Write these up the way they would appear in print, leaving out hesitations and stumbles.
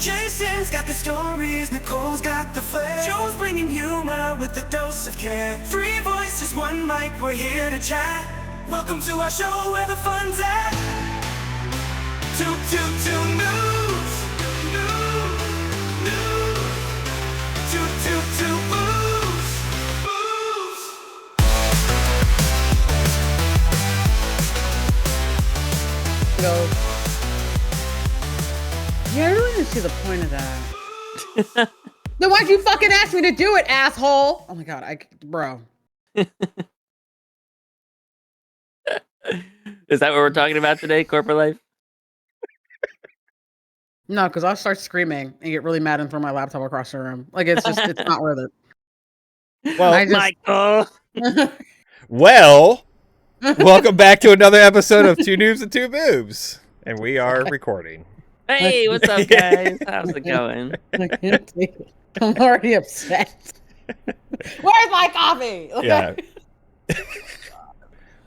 Jason's got the stories, Nicole's got the flair. Joe's bringing humor with a dose of care. Three voices, one mic, we're here to chat. Welcome to our show where the fun's at. Two noobs, two boobs, boobs. Go. Yeah, I really didn't see the point of that. Then why'd you fucking ask me to do it, asshole? Oh my god, bro. Is that what we're talking about today, corporate life? No, because I'll start screaming and get really mad and throw my laptop across the room. Like it's not worth it. Well, Michael. Well, welcome back to another episode of 2noobs2boobs, and we are recording. Hey, what's up, guys? How's it going? I can't take it. I'm already upset. Where's my coffee? Yeah.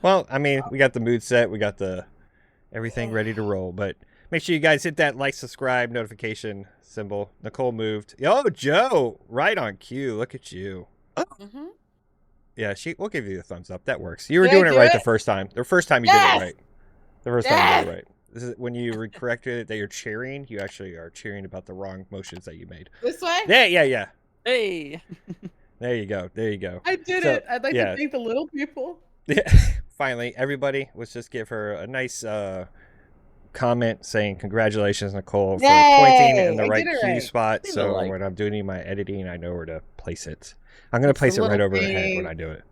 Well, I mean, we got the mood set, we got the everything ready to roll, but make sure you guys hit that like, subscribe, notification symbol. Nicole moved. Oh, Joe, right on cue. Look at you. Mm-hmm. Yeah, we'll give you a thumbs up. That works. You were Did I doing it do right it? the first time. The first time you did it right. The first time you did it right. This is when you corrected it that you're cheering. You actually are cheering about the wrong motions that you made. This way? Yeah. Hey. There you go. I did it. I'd like to thank the little people. Yeah. Finally, everybody, let's just give her a nice comment saying congratulations, Nicole, for pointing in the right cue spot. So when I'm doing my editing, I know where to place it. I'm going to place it right over her head when I do it.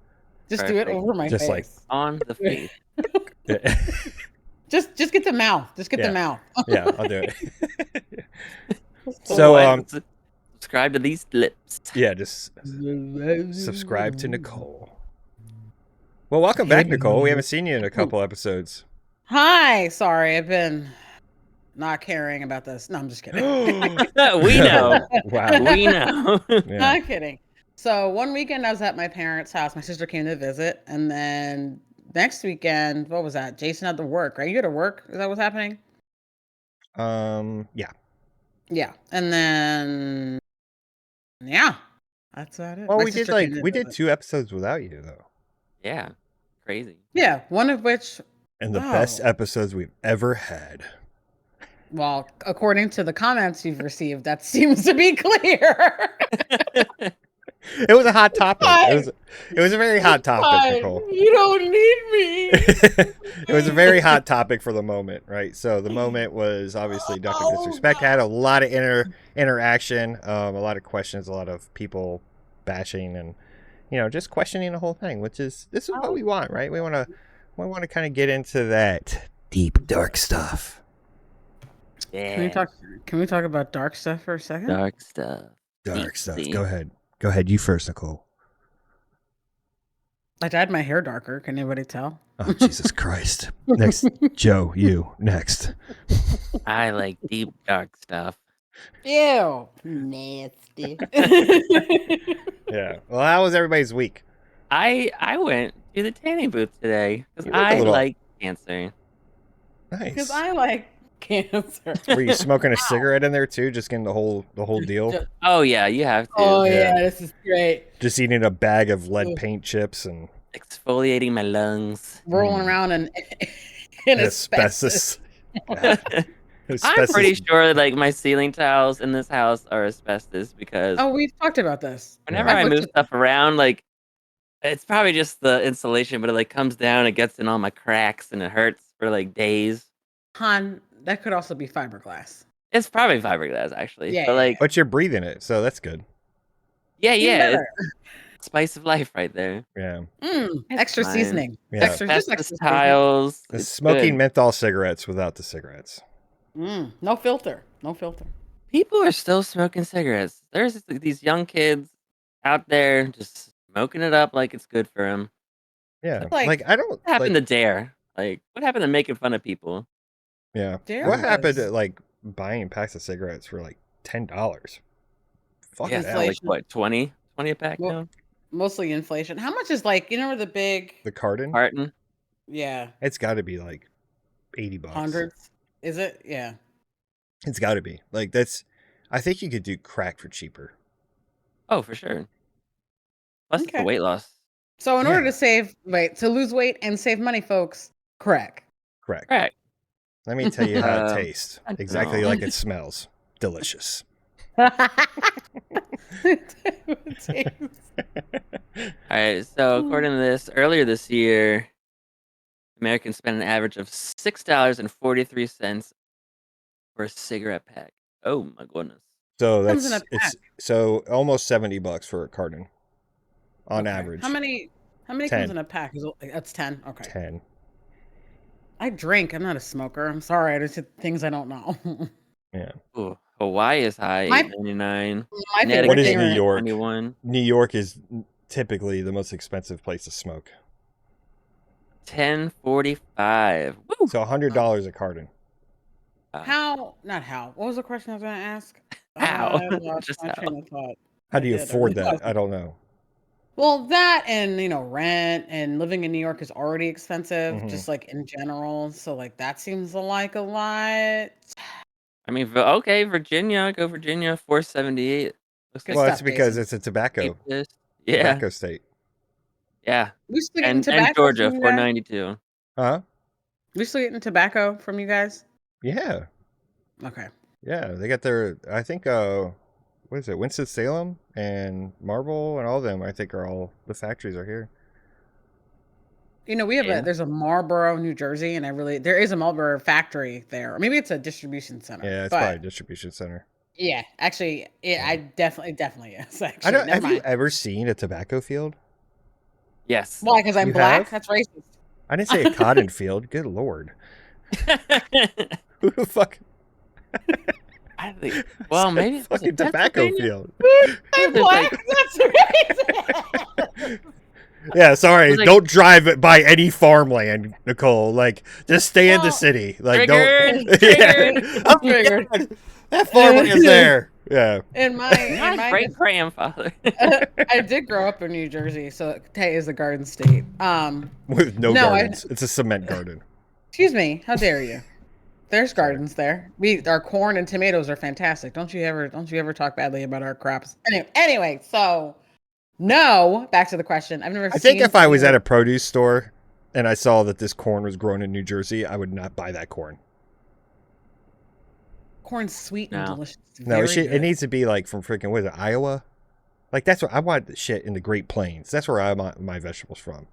Just do it over my face. Like on the face. Just get the mouth. Just get the mouth. Yeah, I'll do it. So subscribe to these lips. Yeah, just subscribe to Nicole. Well, welcome back, Nicole. We haven't seen you in a couple episodes. Hi. Sorry, I've been not caring about this. No, I'm just kidding. We know. Wow. We know. Yeah. Not kidding. So one weekend I was at my parents' house. My sister came to visit, and then next weekend, what was that? Jason had to work, right? You had to work. Is that what's happening? Yeah. Yeah, and then that's about it. Well, My we sister came to did visit. 2 episodes without you though. Yeah. Crazy. Yeah, one of which, And the best episodes we've ever had. well, according to the comments you've received, that seems to be clear. It was a hot topic. It was a very hot topic, Nicole. You don't need me. It was a very hot topic for the moment, right? So the moment was obviously Duck and Disrespect. Had a lot of interaction, a lot of questions, a lot of people bashing and just questioning the whole thing, which is what we want, right? We want to kind of get into that deep dark stuff. Yeah. Can we talk about dark stuff for a second? Dark stuff. Dark stuff. Go ahead. You first, Nicole. I dyed my hair darker. Can anybody tell? Oh, Jesus Christ. Next, Joe, you next. I like deep dark stuff. Ew. Nasty. Yeah. Well, how was everybody's week? I went to the tanning booth today because You look a I little- like cancer. Nice. Because I like cancer. Were you smoking a cigarette in there too? Just getting the whole deal? Oh yeah, you have to. Oh Yeah. yeah, this is great. Just eating a bag of lead paint chips and Exfoliating my lungs. Rolling around in asbestos. I'm pretty sure like my ceiling tiles in this house are asbestos because Oh, we've talked about this. whenever I move stuff around, like it's probably just the insulation, but it like comes down, it gets in all my cracks, and it hurts for like days. Han, that could also be fiberglass. It's probably fiberglass actually. Yeah. But like, But you're breathing it, so that's good. yeah, Even it's spice of life right there. Yeah. Extra fine. seasoning. Yeah. Extra Asbestos tiles. It's it's smoking good. menthol cigarettes without the cigarettes. No filter. No filter. People are still smoking cigarettes. There's these young kids out there just smoking it up like it's good for them. Yeah. Like, Like I don't What happened to Dare? Like, what happened to making fun of people? Yeah. Dare What happened was- to like buying packs of cigarettes for like $10? Fuck Yeah, that. like Inflation. what, 20 a pack Well, now? Mostly inflation. How much is like, the big, The carton? Carton? yeah, It's got to be like $80. hundreds? Is it? Yeah. It's got to be. Like that's I think you could do crack for cheaper. Oh, for sure. Plus, it's Okay. the weight loss. So in Yeah. order to lose weight and save money, folks, crack. Crack. Crack. Let me tell you how it tastes. I don't Exactly know. like it smells. Delicious. All right. So according to this, earlier this year, Americans spent an average of $6.43 for a cigarette pack. Oh my goodness. So Comes in that's a pack. so almost $70 for a carton on Okay. average. How many 10. comes in a pack? That's 10. Okay. 10. I drink. I'm not a smoker. I'm sorry. I just said things I don't know. Yeah. Ooh, Hawaii is high, My- $8.99. My favorite What is thing New right- York? 21. New York is typically the most expensive place to smoke. $10.45. Woo! So $100 a carton. Not how. What was the question I was going to ask? How? I lost Just my how? train of thought. How do you I afford really that? lost it. I don't know. Well, that and rent and living in New York is already expensive, Mhm. just like in general. So like that seems like a lot. I mean, okay, Virginia. Go Virginia, $4.78. Looks Good like Well, it's stuff, because Jason. it's a tobacco Yeah, tobacco state. yeah. We still getting And tobacco Georgia, from you guys? $4.92. Huh? We still getting tobacco from you guys? Yeah. Okay. Yeah. They got their, I think, what is it? Winston-Salem and Marble and all of them, I think, are all, the factories are here. We have Yeah. there's a Marlboro, New Jersey, and there is a Marlboro factory there. Or maybe it's a distribution center. Yeah, it's but probably a distribution center. yeah, actually, I definitely is. Actually, I don't. never Have you mind. ever seen a tobacco field? Yes. Why? Because I'm You black. have? That's racist. I didn't say a cotton field. Good lord. Who the fuck? I think. Well, maybe it's fucking tobacco Pennsylvania? field. I'm There's black. like- That's racist. Yeah, sorry. It's like- Don't drive it by any farmland, Nicole. Like, just stay in the Well, city. Like, Triggered, don't. triggered. Yeah. Oh, Triggered. God, that farmland's there. Yeah. In my My great grandfather. I did grow up in New Jersey, so Tay is a garden state. With no No, gardens. It's a cement garden. Excuse me, how dare you? There's gardens there. Our corn and tomatoes are fantastic. Don't you ever talk badly about our crops? Anyway, so no. Back to the question. I've never. I think seen if I was any- at a produce store and I saw that this corn was grown in New Jersey, I would not buy that corn. corn's sweet and No. delicious. It's No, very it good. needs to be like from freaking, what is it, Iowa? Like, that's where I want the shit in the Great Plains. That's where I want my vegetables from.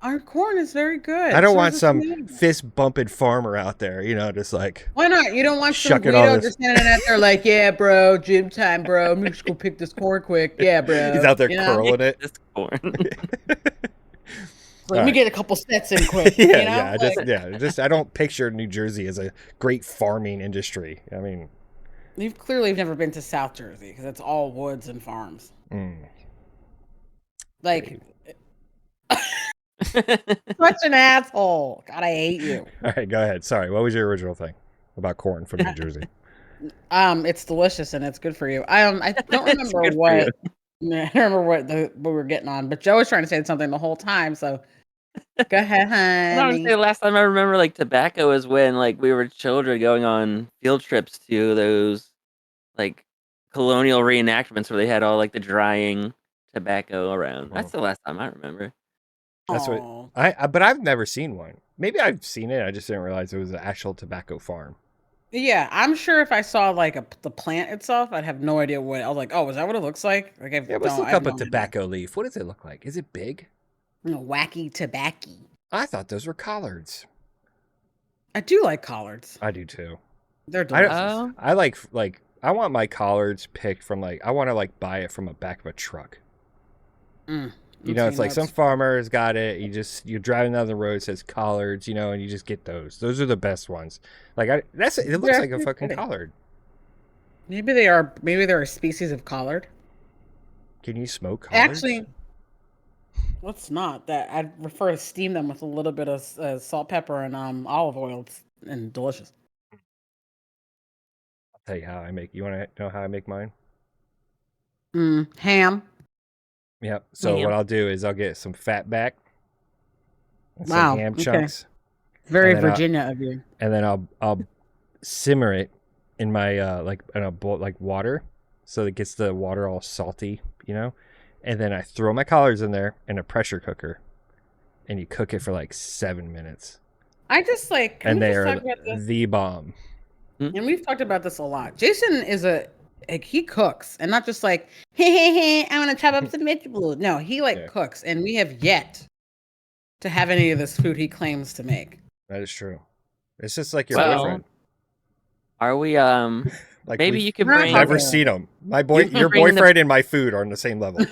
Our corn is very good. I don't So want is some tomato. fist bumping farmer out there, just like, Why not? You don't want some Shucking all Guido this- just standing out there like, yeah, bro, gym time, bro. I'm just gonna pick this corn quick. Yeah, bro. he's out there You know? curling it. This corn. Let me Alright. get a couple sets in quick. Yeah, Like, I don't picture New Jersey as a great farming industry. I mean, You've clearly never been to South Jersey because it's all woods and farms. Like, such an asshole. God, I hate you. all right, go ahead. Sorry, what was your original thing about corn from New Jersey? It's delicious and it's good for you. I don't It's remember good for what. you. I don't remember what we were getting on, but Joe was trying to say something the whole time. So go ahead, I don't honey. say the last time I remember like tobacco is when like we were children going on field trips to those like colonial reenactments where they had all like the drying tobacco around. That's the last time I remember. That's what Aw. but I've never seen one. Maybe I've seen it. I just didn't realize it was an actual tobacco farm. Yeah, I'm sure if I saw like the plant itself, I'd have no idea what. I was like, oh, is that what it looks like? Like, Yeah, let's look up a tobacco leaf. What does it look like? Is it big? Wacky tobacco. I thought those were collards. I do like collards. I do too. They're I delicious. Oh, I like I want my collards picked from I want to buy it from the back of a truck. It's like some farmer's got it. You're driving down the road, it says collards, and you just get those. Those are the best ones. It looks like a actually fucking pretty. collard. Maybe they're a species of collard. Can you smoke collards? Actually, let's not. That I'd prefer to steam them with a little bit of salt, pepper, and olive oil. And delicious. I'll tell you how I make. You want to know how I make mine? Ham. Yep. So Ham. what I'll do is I'll get some fat back, and Wow, some ham okay. chunks, Very And then Virginia of you. and then I'll simmer it in my like in a bowl, like water, so it gets the water all salty, and then I throw my collards in there in a pressure cooker, and you cook it for like 7 minutes. I just like, can And we they just are talk about this? the bomb. And we've talked about this a lot. Jason is he cooks, and not just like, hey, I want to chop up some vegetables. No, he cooks, and we have yet to have any of this food he claims to make. That is true. It's just like your Well, boyfriend. Are we Like maybe you could We're not bring never talking- seen him. My boy, You can your bring the- boyfriend and my food are on the same level.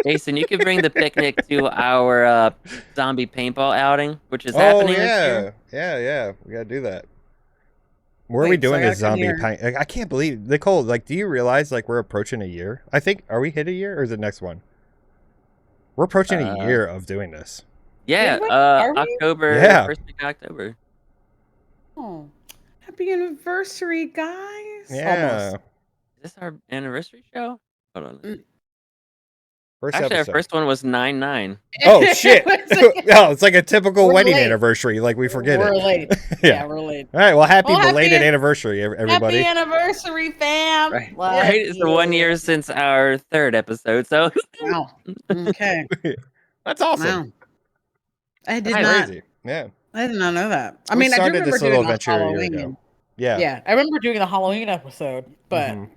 Jason, you could bring the picnic to our zombie paintball outing, which is happening this year. yeah. We gotta do that. Where are we Wait, so doing I this gotta come zombie here. paint? I can't believe Nicole. Like, do you realize like we're approaching a year? I think are we hit a year or is it next one? We're approaching a year of doing this. Yeah, Wait, are we? October. Yeah. First week of October. Oh, happy anniversary, guys! Yeah. Almost. Is this our anniversary show? Hold on. First Actually, episode. our first one was 9/9. Oh shit! We're No, it's like a typical wedding late. anniversary. Like we forget we're it. late. Yeah. We're late. All right. Well, happy Well, happy belated an- anniversary, everybody. Happy anniversary, fam! Right. Love Right? It's the 1 you. year since our third episode. So Wow. Okay. That's awesome. Wow. I did That's not. crazy. Yeah. I did not know that. I We mean, I do started remember this little doing the adventure a year Halloween. ago. Yeah. Yeah, I remember doing the Halloween episode, but Mhm.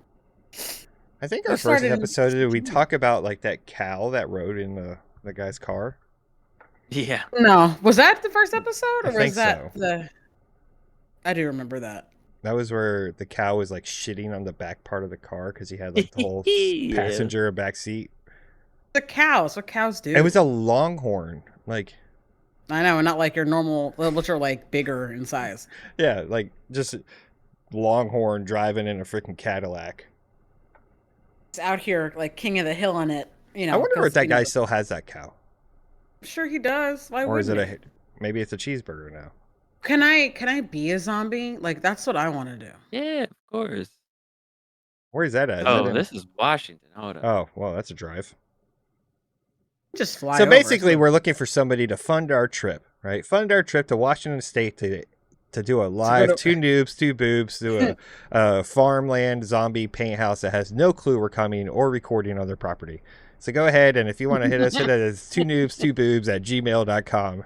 I think We our first started in episode, did we 16. talk about like that cow that rode in the guy's car? yeah. no. Was that the first episode, I or think was that so. the? I do remember that. That was where the cow was like shitting on the back part of the car because he had like the whole Yeah. passenger back seat. The cows. What cows do? It was a longhorn. Like, I know, and not like your normal, which are like bigger in size. yeah, like just longhorn driving in a freaking Cadillac. It's out here like king of the hill on it. You know. I wonder 'cause, if that you know, guy still has that cow. I'm sure he does. Why Or is it wouldn't he? maybe it's a cheeseburger now. Can I be a zombie? Like that's what I want to do. Yeah, of course. Where's that at? Is Oh, that in- this is Washington. Hold on. Oh, well, that's a drive. Just fly. So over, basically, so- we're looking for somebody to fund our trip, right? Fund our trip to Washington State to do a live to- 2 noobs, 2 boobs, to a farmland zombie paint house that has no clue we're coming or recording on their property. So go ahead, and if you want to hit us, hit it as 2noobs2boobs@gmail.com.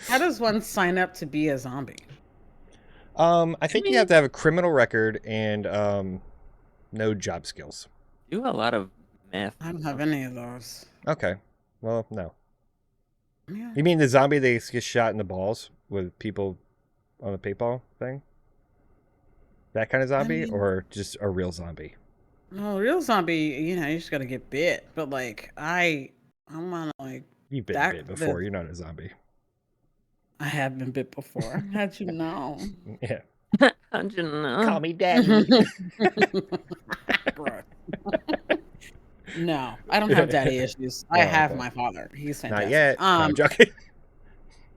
How does one sign up to be a zombie? I think you have to have a criminal record and no job skills. Do a lot of math. I don't have any of those. Okay. Well, no. Yeah. You mean the zombie that gets shot in the balls with people on a paintball thing? That kind of zombie, mean- or just a real zombie? No, real zombie, you know, you just gotta get bit. But like, I'm on like, You've been That- bit before. You're not a zombie. I have been bit before. How'd you know? Yeah. How'd you know? me daddy. Gross. No, I don't have daddy issues. I Oh, have okay. my father. He's fantastic. Not yet. No, I'm Um, joking.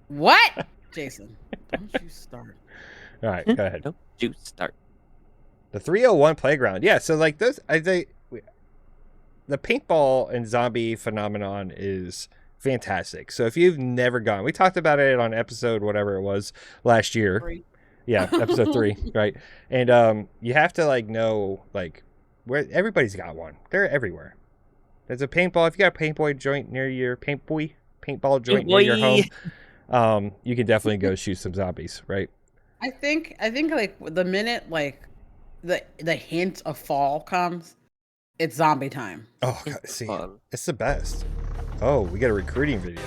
what? Jason, don't you start. All right, go ahead. Nope. Juice start. The 301 playground. Yeah, so like those, I think the paintball and zombie phenomenon is fantastic. So if you've never gone, we talked about it on episode whatever it was last year. Free. Yeah, episode 3, right? And you have to like know like where everybody's got one. They're everywhere. There's a paintball. If you got a paintball joint near your paintball joint near your home, you can definitely go shoot some zombies, right? I think like the minute like the hint of fall comes, it's zombie time. Oh, God, see, fun. it's the best. Oh, we got a recruiting video.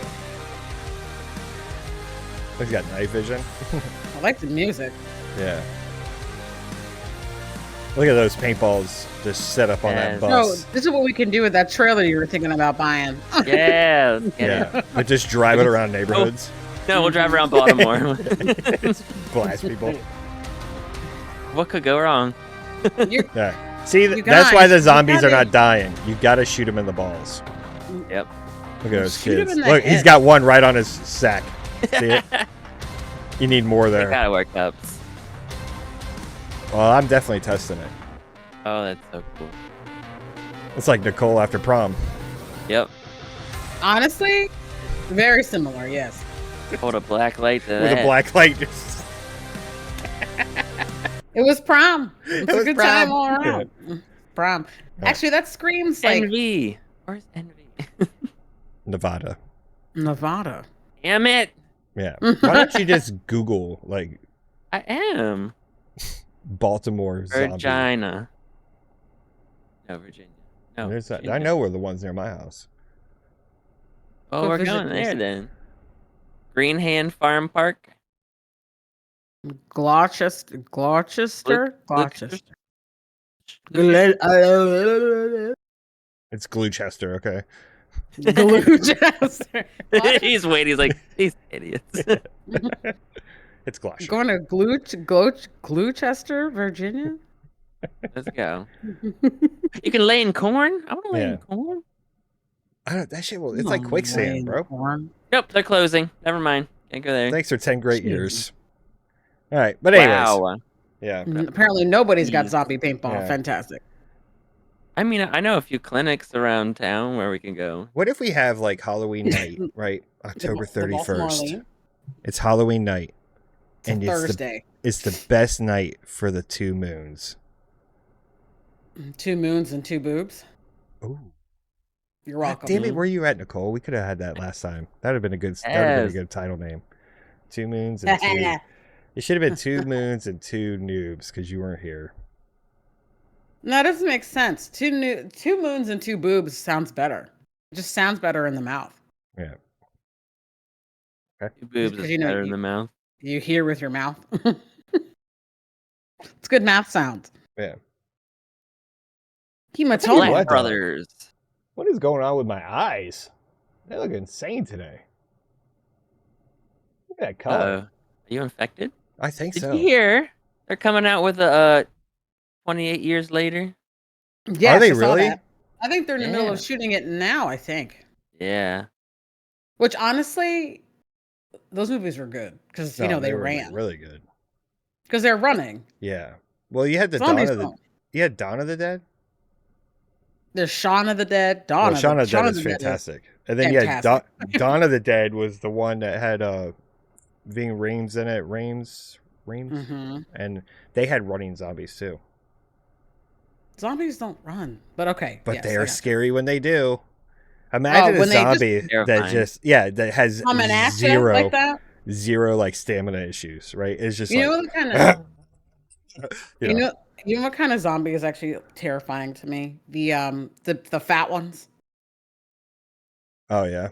He's got night vision. I like the music. Yeah. Look at those paintballs just set up on that Yes. So bus. this is what we can do with that trailer you were thinking about buying. Yeah. Let's get it. Yeah, but just drive it around neighborhoods, No, we'll drive around Baltimore. blast people. What could go wrong? You're, Yeah. See, You that's why guys, the you zombies are gotta- not dying. You got to shoot them in the balls. Yep. Look at those Shoot 'em kids. in the Look, he's head. got one right on his sack. See it? You need more They there. gotta work up. Well, I'm definitely testing it. Oh, that's so cool. It's like Nicole after prom. Yep. honestly, very similar. Yes. Hold a black light to With a that. black light. Just... It was prom. It's a was good prom. time all around. Prom. Right. Actually, that screams like Envy. Where's Envy? Nevada. Nevada. Damn it. Yeah. Why don't you just Google like I am. Baltimore zombie? Virginia. No, Virginia. No. There's that. I Virginia. know where the ones near my house. Oh, Go we're visit going there Reese. then. Greenhand Farm Park. Gloucester. Gloucester? It's Gloucester, okay. Gloucester. He's waiting. He's like, these idiots. It's Gloucester. Going to Gloucester, Virginia. Let's go. You can lay in corn? I want to lay Yeah. in corn. I don't. That shit will. It's like quicksand, bro. Nope, they're closing. Never mind. Can't go there. Thanks for 10 great years. All right, but anyways, Wow. yeah. Apparently, nobody's got Jeez. zombie paintball. Yeah. Fantastic. I mean, I know a few clinics around town where we can go. What if we have like Halloween night, right? October The Baltimore 31st. Lane. It's Halloween night, It's a and Thursday. it's the best night for the 2 moons. 2 moons and 2 boobs. Ooh. You're God welcome. damn it, where you at, Nicole? We could have had that last time. That would have been a good. That would have been a Yes. good title name. 2 moons and 2. It should have been 2 moons and 2 noobs because you weren't here. No, that doesn't make sense. 2 moons and 2 boobs sounds better. It just sounds better in the mouth. Yeah. Two boobs 'cause is you know better in you- the mouth. You hear with your mouth. It's good mouth sounds. Yeah. Hematoma. What, Black though? Brothers. What is going on with my eyes? They look insane today. Look at that color. Are you infected? I think Did so. you hear? They're coming out with a 28 years later. Yes, Are they I saw really? that. I think they're in the middle of Yeah. shooting it now, I think. Yeah. Which honestly, those movies were good because No, they were ran really good. because they're running. Yeah. Well, you had the Zombies Dawn of the. don't. You had Dawn of the Dead. There's Shaun of the Dead, Dawn Well, of Shaun the of the Dead is Shaun of the Dead fantastic. And then you had fantastic. Dawn of the Dead was the one that had Ving Rhames in it. Rhames, Mhm. and they had running zombies too. Zombies don't run, but okay. But yes, they I are got you. scary when they do. Imagine a when they just- zombie that Terrifying. just that has Coming at you zero like that. like stamina issues, right? It's just You know like what kind of you you know. know what kind of zombie is actually terrifying to me? The fat ones. Oh yeah.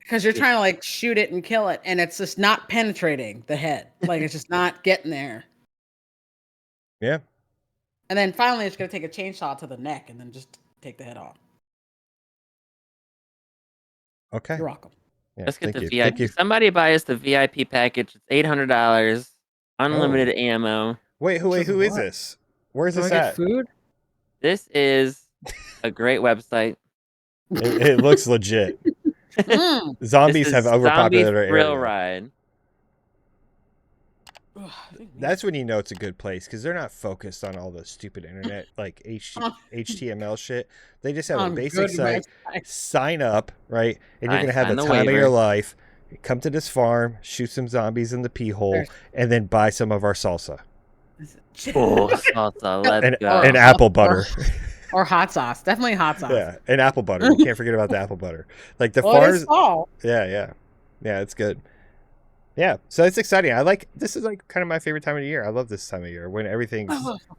Because you're trying to like shoot it and kill it, and it's just not penetrating the head. Like it's just not getting there. Yeah. And then finally, it's gonna take a chainsaw to the neck, and then just take the head off. Okay. You're welcome. Yeah, Let's get thank the you. Thank VIP. you. Somebody buy us the VIP package. It's $800. Unlimited ammo. Wait, who is What? this? Where's Do I this get at? food? This is a great website. It looks legit. Mm. Zombies This have is overpopulated Zombie our Thrill area. Ride. That's when you know it's a good place because they're not focused on all the stupid internet like HTML shit. They just have a On basic good site. websites. Sign up, right? And you're Right, gonna have the sign the time of your waiver. life. Come to this farm, shoot some zombies in the pee hole, There's- and then buy some of our salsa Oh, salsa. Let's and, go. and apple butter. Or hot sauce. Definitely hot sauce. Yeah, and apple butter. You can't forget about the apple butter. Like the Well, it farms. is fall. Yeah, it's good. Yeah, so it's exciting. This is like kind of my favorite time of the year. I love this time of year when everything's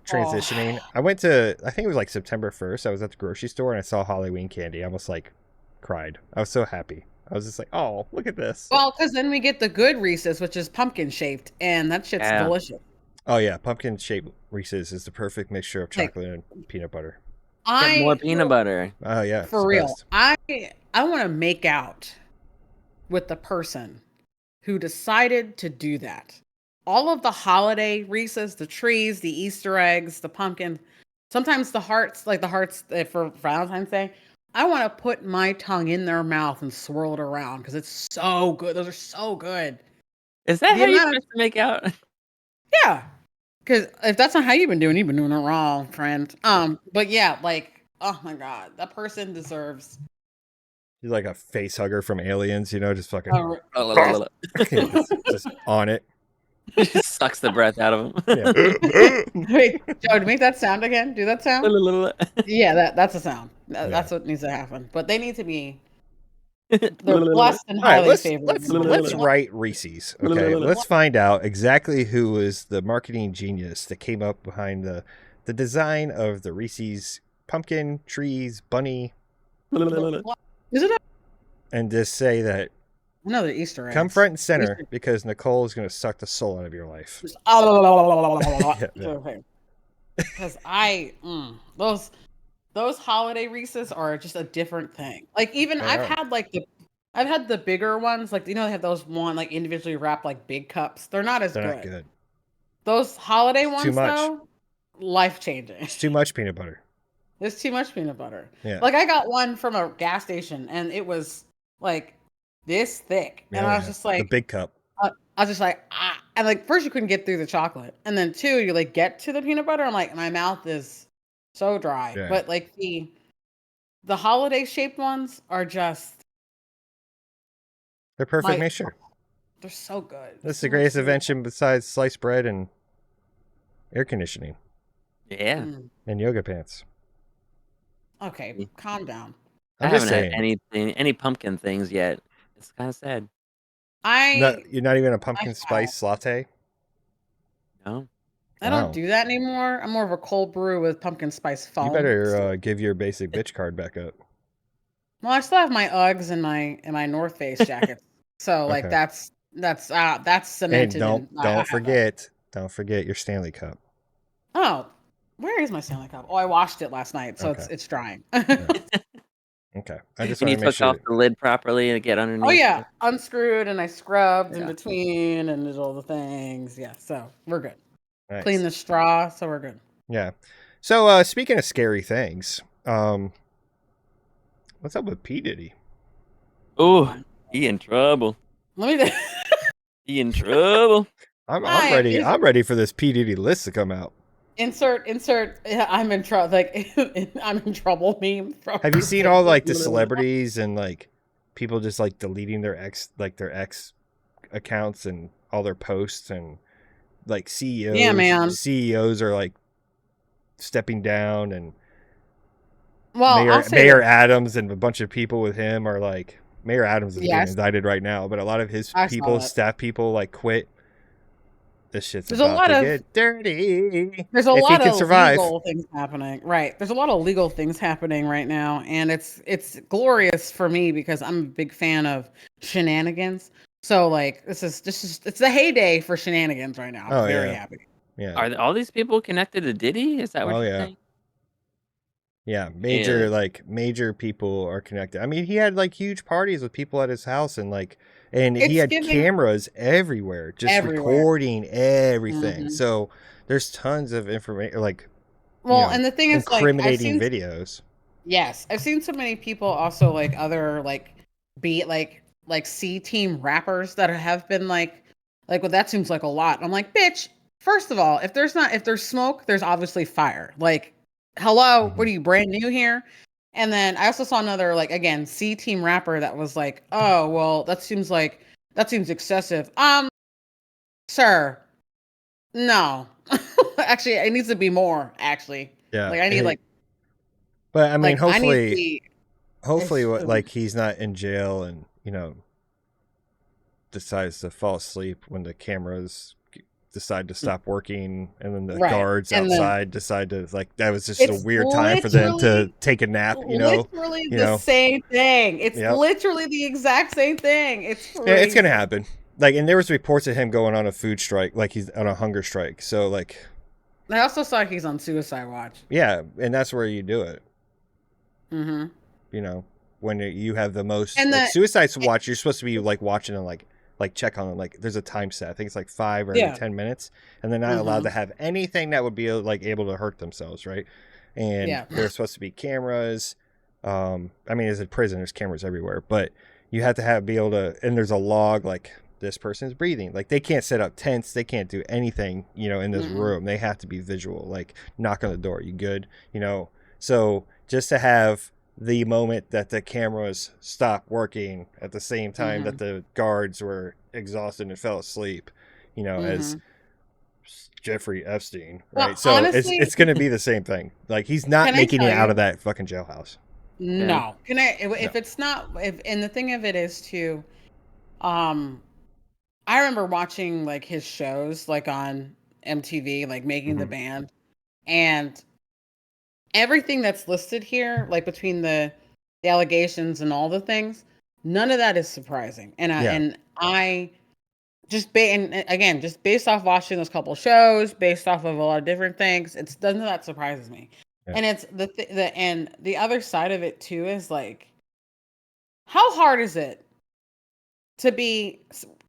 transitioning. I think it was like September 1st. I was at the grocery store and I saw Halloween candy. I almost like cried. I was so happy. I was just like, oh, look at this. Well, because then we get the good Reese's, which is pumpkin shaped, and that shit's Yeah. delicious. Oh yeah, pumpkin shaped Reese's is the perfect mixture of Like- chocolate and peanut butter. Get more peanut butter. Oh yeah, it's For the real. best. I want to make out with the person who decided to do that. All of the holiday Reese's, the trees, the Easter eggs, the pumpkin, sometimes the hearts, like the hearts for Valentine's Day. I want to put my tongue in their mouth and swirl it around because it's so good. Those are so good. Is that The how you're amount of- supposed to make out? Yeah. Because if that's not how you've been doing it wrong, friend. But yeah, like, oh my God, that person deserves You're like a face hugger from Aliens, just fucking a, just on it. Just sucks the breath out of him. Yeah. Wait, Joe, make that sound again. Do that sound. Yeah, that's a sound. That's what needs to happen. But they need to be. They're blessed and All right, highly favored. let's write Reese's. Okay, let's find out exactly who was the marketing genius that came up behind the design of the Reese's pumpkin trees bunny, Is it? and just say that Another Easter egg. come front and center because Nicole is going to suck the soul out of your life. Because those holiday Reese's are just a different thing. Like even I've had the bigger ones, like they have those one like individually wrapped like big cups. They're not as They're good. not good. Those holiday ones too much. though, life changing. It's too much peanut butter. There's too much peanut butter. Yeah. Like I got one from a gas station and it was like this thick, and I was just like the big cup. I was just like, and like first you couldn't get through the chocolate, and then two, you like get to the peanut butter. I'm like, my mouth is so dry. Yeah. But like the holiday shaped ones are just They're perfect mixture. They're so good. That's the greatest invention besides sliced bread and air conditioning. Yeah. And yoga pants. Okay, calm down. I haven't had any pumpkin things yet. It's kind of sad. You're not even a pumpkin spice latte? No. I don't do that anymore. I'm more of a cold brew with pumpkin spice foam. You better give your basic bitch card back up. Well, I still have my Uggs and my North Face jackets. So like that's cemented. And don't forget your Stanley Cup. Oh, where is my Stanley Cup? Oh, I washed it last night, so it's drying. Okay. I just you want to make sure. off the lid properly and get underneath. Oh yeah, unscrewed and I scrubbed in between and did all the things. Yeah, so we're good. Nice. Clean the straw, so we're good. Yeah. So speaking of scary things, what's up with P. Diddy? Oh, he in trouble. He in trouble. I'm ready. I'm ready for this P. Diddy list to come out. Insert. I'm in trouble. Like I'm in trouble meme. Have you seen all like the celebrities and like people just like deleting their ex accounts and all their posts and like CEOs? Yeah, man. CEOs are like stepping down and Mayor Adams and a bunch of people with him are like Mayor Adams is being indicted right now, but a lot of his staff people like quit. This shit's about to get dirty. There's a lot of legal things happening. Right. There's a lot of legal things happening right now. And it's glorious for me because I'm a big fan of shenanigans. So like it's the heyday for shenanigans right now. I'm very happy. Yeah. Are all these people connected to Diddy? Is that what you're saying? Yeah, major people are connected. I mean, he had like huge parties with people at his house and he had cameras everywhere, recording everything. Mm-hmm. So there's tons of information, and the thing is, incriminating videos. Yes, I've seen so many people also like other C team rappers that have been like well, that seems like a lot. I'm like, bitch. First of all, if there's smoke, there's obviously fire. Like, hello, what are you, brand new here? And then I also saw another, again, C team rapper that was like, oh, well, that seems excessive. Sir, no. Actually, it needs to be more, actually. Yeah. I need But I mean, hopefully he's not in jail and, decides to fall asleep when the cameras decide to stop working, and then the guards outside decide to that was just a weird time for them to take a nap. Literally the same thing. It's literally the exact same thing. It's crazy. Yeah, it's gonna happen. And there was reports of him going on a food strike, he's on a hunger strike. So I also saw he's on suicide watch. Yeah, and that's where you do it. Mm-hmm. When you have the most suicide watch, you're supposed to be watching and check on them. There's a time set. I think it's 5 or 10 minutes, and they're not allowed to have anything that would be able to hurt themselves, right? And there's supposed to be cameras. I mean, as a prison, there's cameras everywhere, but you have to be able to. And there's a log this person's breathing. They can't set up tents. They can't do anything. In this room, they have to be visual. Knock on the door. You good? So just to have the moment that the cameras stopped working at the same time that the guards were exhausted and fell asleep, as Mhm. Jeffrey Epstein, Well, right? So honestly, it's going to be the same thing. Like he's not can I making tell it out of you? that fucking jailhouse. Yeah. No. Can I? No. If it's not, if and the thing of it is too, um, I remember watching like his shows like on MTV, like Making the Mhm. Band, and everything that's listed here, like between the allegations and all the things, none of that is surprising. Yeah. And I and again, just based off watching those couple shows, based off of a lot of different things, it's none of that surprises me. Yeah. And it's the other side of it too is like, how hard is it to be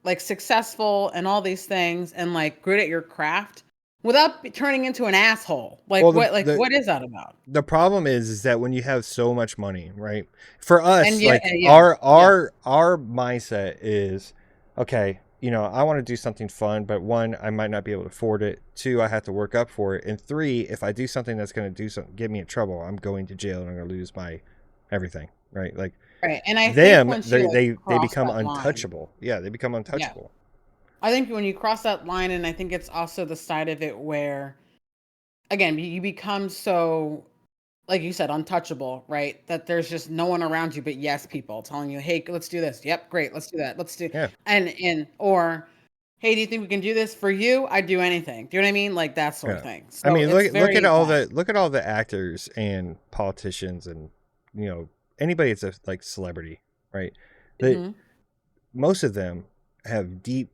like successful and all these things and like good at your craft without turning into an asshole? Like Well, what is that about? the problem is that when you have so much money, right? For us, And yeah, like yeah, yeah. our mindset is, okay, I want to do something fun, but one, I might not be able to afford it. Two, I have to work up for it. And three, if I do something that's going to do something, get me in trouble, I'm going to jail and I'm going to lose my everything, right? Like Right. And I think them, once you like they cross become that line, untouchable. Yeah, they become yeah. untouchable. I think when you cross that line, and I think it's also the side of it where, again, you become so, like you said, untouchable, right? That there's just no one around you but yes people telling you, hey, let's do this. Yep, great, let's do that. Let's do Yeah. and or hey, do you think we can do this for you? I'd do anything. Do you know what I mean? Like that sort of Yeah. thing. I So mean, it's look at very all bad. the actors and politicians and anybody that's a like celebrity, right? That Hmm. most of them have deep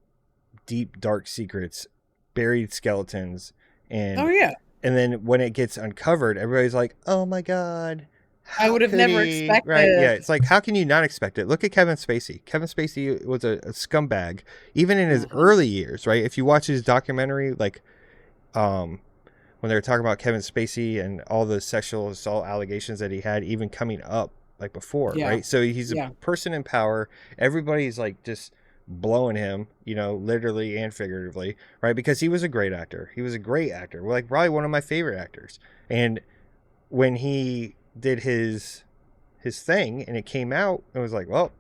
dark secrets, buried skeletons, Oh and yeah. then when it gets uncovered, everybody's like, "Oh my god, I how would have could never he?" Right? Yeah, expected. it's like how can you not expect it? Look at Kevin Spacey. Kevin Spacey was a scumbag even in his Mhm. early years, right? If you watch his documentary, like um when they were talking about Kevin Spacey and all the sexual assault allegations that he had even coming up like before, Yeah. right? So he's a Yeah. person in power. Everybody's like just blowing him, literally and figuratively, right? Because he was a great actor. He was a great actor. Like probably one of my favorite actors. And when he did his thing and it came out, it was like, well,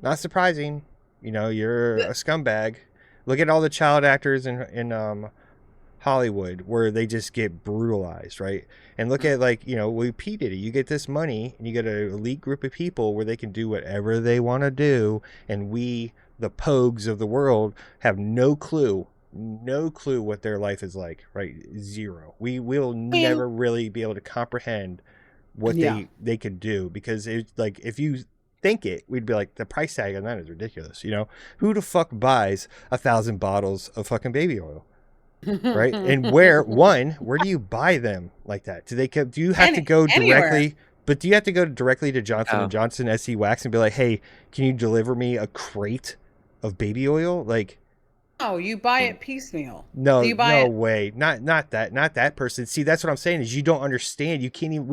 not surprising. You're a scumbag. Look at all the child actors in Hollywood where they just get brutalized, right? And look at like, with P. Diddy, you get this money and you get an elite group of people where they can do whatever they want to do. And we, the pogues of the world, have no clue what their life is like, right? Zero. We will I mean, never really be able to comprehend what yeah. they could do because it's like if you think it, we'd be like the price tag on that is ridiculous. Who the fuck buys 1,000 bottles of fucking baby oil? Right. And where do you buy them like that? Do you have to go Anywhere. directly, but do you have to go directly to Johnson Oh. and Johnson SC Wax and be like, hey, can you deliver me a crate of baby oil? Like, No, you buy it piecemeal. Do no, you buy no it? way. Not that person. See, that's what I'm saying is you don't understand. We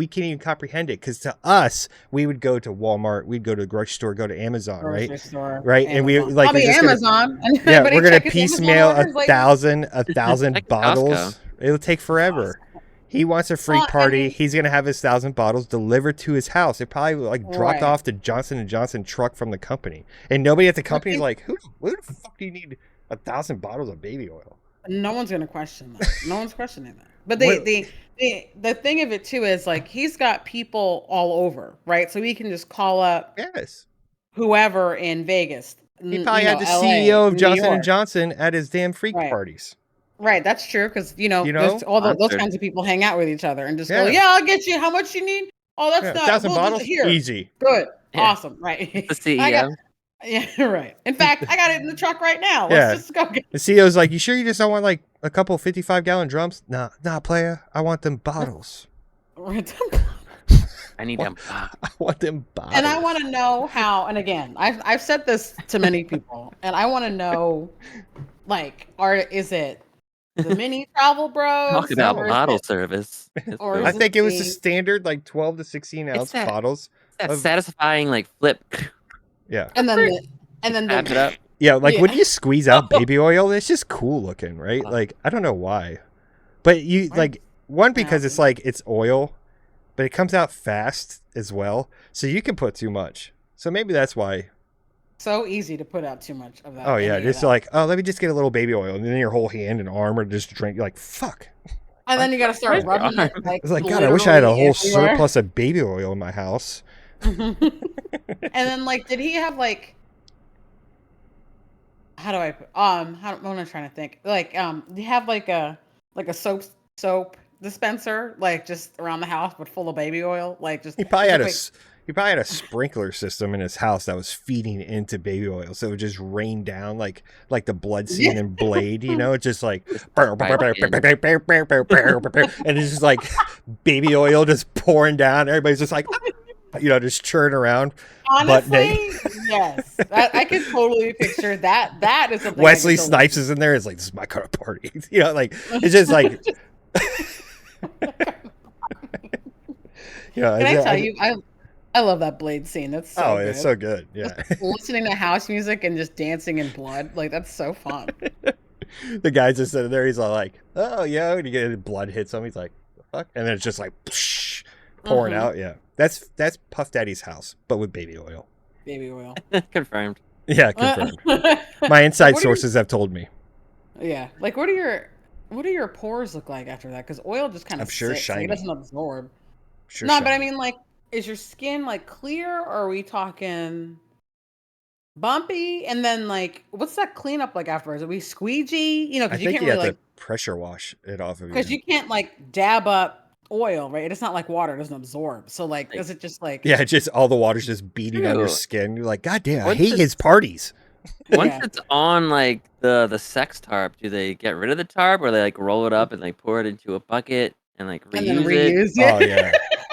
can't even comprehend it. Cause to us, we would go to Walmart, we'd go to the grocery store, go to Amazon, right? Grocery store, Right. And we Amazon. like, I'll you're be just going to, Amazon. yeah, Anybody we're gonna check his Amazon piecemeal a orders lately? thousand Like it's Costco. bottles. It'll take forever. He wants a freak Well, I party. mean, He's gonna have his 1,000 bottles delivered to his house. It probably like dropped right. off the Johnson and Johnson truck from the company, and nobody at the But company is like, who the fuck do you need 1,000 bottles of baby oil? no one's gonna question that. No one's questioning that. But What? the thing of it too is like he's got people all over, right? So he can just call up Yes. whoever in Vegas, He probably had the LA, CEO of New Johnson and York. Johnson at his damn freak Right. parties. Right, that's true because You there's know? all those Sponsored. kinds of people hang out with each other and just go, Yeah. yeah, I'll get you. How much you need? Oh, that's Yeah. not. 1,000 We'll do bottles, here. easy. Good, Yeah. awesome, right? The E I got CEO. yeah, right. In fact, I got it in the truck right now. Let's Yeah. just go get The CEO's like, you sure you just don't want like a couple 55-gallon drums? Nah, player. I want them bottles. it. I need them. I want them bottles. And I want to know how. And again, I've said this to many people, and I want to know, like, is it the mini travel bros, Talk about or is bottle it, service. or I is it think it was the the standard like 12 to 16 It's ounce that bottles. that of- satisfying like flip. Yeah. and then the and then Tabs it up. Yeah, like when Yeah. you squeeze out baby oil, it's just cool looking, right? Like I don't know why. But you like one because it's like it's oil, but it comes out fast as well. So you can put too much. So maybe that's why So easy to put out too much of that. Oh yeah, any of just that. like, oh, let me just get a little baby oil, and then your whole hand and arm are just drink. You're like, fuck. And then you got to start Where's your rubbing it arm? like It's like, God, I wish I had a whole literally everywhere. surplus of baby oil in my house. And then like, did he have like? How do I? What am I trying to think? Like, do you have like a soap dispenser like just around the house, but full of baby oil? Like just He probably it's had like, he probably had a sprinkler system in his house that was feeding into baby oil, so it would just rain down like the blood scene in Blade, you know, just like, and it's just like baby oil just pouring down. Everybody's just like, just churning around. honestly, yes, I could totally picture that. That is something. Wesley Snipes is in there. It's like, this is my kind of party. Like it's just like, Can I tell you, I love that Blade scene. That's so good. It's so good. Yeah. Just listening to house music and just dancing in blood, like that's so fun. The guy's just sitting there. He's all like, "Oh, yo," and you get blood hits him. He's like, "The fuck?" And then it's just like psh, pouring out. Yeah, that's Puff Daddy's house, but with baby oil. Baby oil. Confirmed. Yeah, confirmed. My inside sources have told me. Yeah, like what do your pores look like after that? Because oil just kind of sure sits, like, shiny. it doesn't absorb. Sure. No, but I mean, like, is your skin like clear, or are we talking bumpy? And then like, what's that cleanup like afterwards? Are we squeegee? You know, I because you think can't you really have like, to pressure wash it off of you. because you can't like dab up oil, right? It's not like water; it doesn't absorb. So like, is it just like? Yeah, just all the water's just beating on your Ew. skin. You're like, God damn, I Once hate it's- his parties. Once Yeah. it's on like the sex tarp, do they get rid of the tarp or they like roll it up and like pour it into a bucket and like And then reuse it? reuse it. Oh yeah,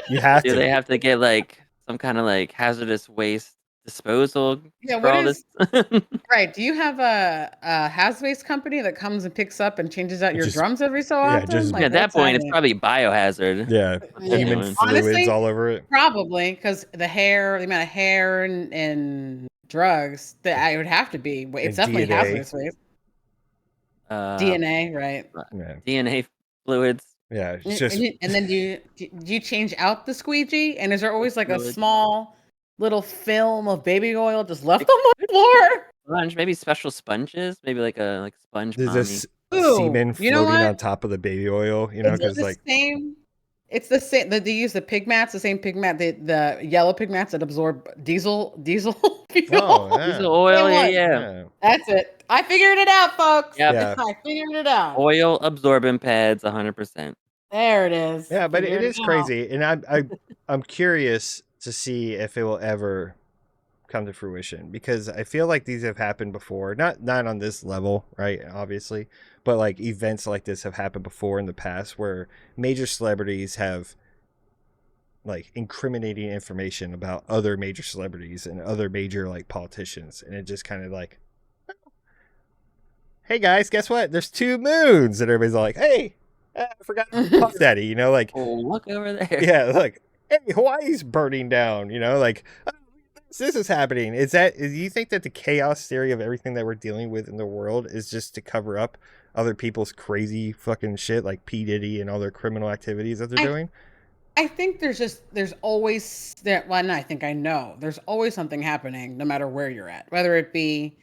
you have Do to. they have to get like some kind of like hazardous waste disposal Yeah, for what all is this? right? Do you have a house waste company that comes and picks up and changes out your Just- drums every so yeah, often? just- Like, At that what's point, it's happening? probably biohazard. Yeah, what they're human doing. fluids Honestly, all over it. Probably because the amount of hair and drugs that I would have to be. It's And definitely DNA. hazardous waste. DNA, right? Yeah, DNA fluids. yeah. It's just And then do you change out the squeegee? And is there always like a Fluid. small little film of baby oil just left on the floor? Sponge, maybe special sponges, maybe like a sponge there's mommy. this Ooh, semen you know floating what? on top of the baby oil, It's because the like same. It's the same. They use the pig mats, the same pig mat, the yellow pig mats that absorb diesel fuel. oh Diesel yeah, oil, yeah, one. yeah. yeah. That's it. I figured it out, folks. Yep. Yeah. I figured it out. Oil absorbent pads, 100%. There it is. Yeah, but it Figured is out. crazy, and I'm curious to see if it will ever come to fruition, because I feel like these have happened before, not on this level, right? Obviously, but like events like this have happened before in the past, where major celebrities have like incriminating information about other major celebrities and other major like politicians, and it just kind of like, hey guys, guess what? There's 2 moons, and everybody's like, hey, I forgot Puff Daddy, like, Oh, look over there. yeah, look, hey, Hawaii's burning down, like, oh, this is happening. Do you think that the chaos theory of everything that we're dealing with in the world is just to cover up other people's crazy fucking shit, like P. Diddy and all their criminal activities that they're doing? I think there's always that. Well, I think I know. There's always something happening, no matter where you're at. Whether it be,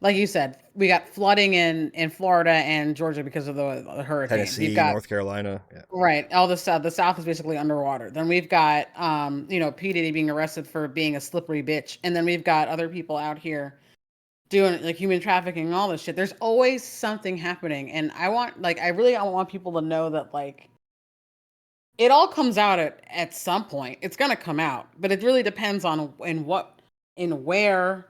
like you said, we got flooding in Florida and Georgia because of the hurricane. Tennessee, You've got, North Carolina. Yeah. right, all the South. The South is basically underwater. Then we've got, P. Diddy being arrested for being a slippery bitch, and then we've got other people out here doing like human trafficking and all this shit. There's always something happening, and I really want people to know that like it all comes out at some point. It's gonna come out, but it really depends on where